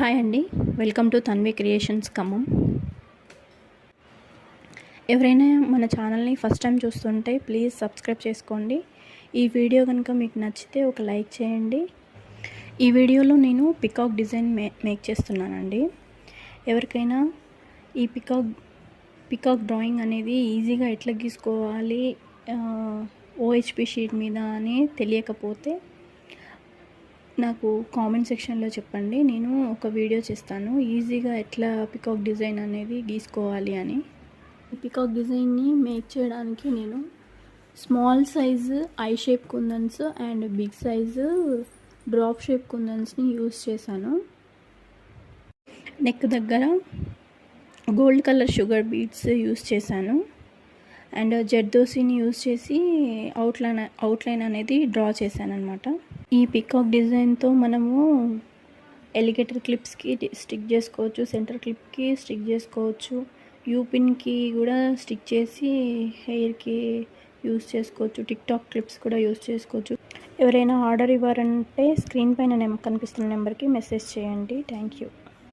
Hi అండి, welcome to Tanvi creations Khammam. ఎవరైనా మన ఛానల్ని ఫస్ట్ టైం చూస్తుంటే ప్లీజ్ సబ్స్క్రైబ్ చేసుకోండి. ఈ వీడియో కనుక మీకు నచ్చితే ఒక లైక్ చేయండి. ఈ వీడియోలో నేను పికాక్ డిజైన్ మేక్ చేస్తున్నానండి. ఎవరికైనా ఈ పికాక్ డ్రాయింగ్ అనేది ఈజీగా ఎట్లా గీసుకోవాలి ఓహెచ్పి షీట్ మీద అని తెలియకపోతే నాకు కామెంట్ సెక్షన్లో చెప్పండి. నేను ఒక వీడియో చేస్తాను ఈజీగా ఎట్లా పికాక్ డిజైన్ అనేది గీసుకోవాలి అని. పికాక్ డిజైన్ని మేక్ చేయడానికి నేను small size eye shape kundans and big size drop shape కుందన్స్ని యూస్ చేశాను. నెక్ దగ్గర gold colour sugar beads use చేశాను అండ్ జర్దోసిని యూస్ చేసి అవుట్లైన్ అనేది డ్రా చేశాను అనమాట. ఈ పికాక్ డిజైన్తో మనము ఎలిగేటర్ క్లిప్స్కి స్టిక్ చేసుకోవచ్చు, సెంటర్ క్లిప్కి స్టిక్ చేసుకోవచ్చు, యూపిన్కి కూడా స్టిక్ చేసి హెయిర్కి యూస్ చేసుకోవచ్చు, టిక్ టాక్ క్లిప్స్ కూడా యూస్ చేసుకోవచ్చు. ఎవరైనా ఆర్డర్ ఇవ్వాలంటే స్క్రీన్ పైన కనిపిస్తున్న నెంబర్కి మెసేజ్ చేయండి. Thank you.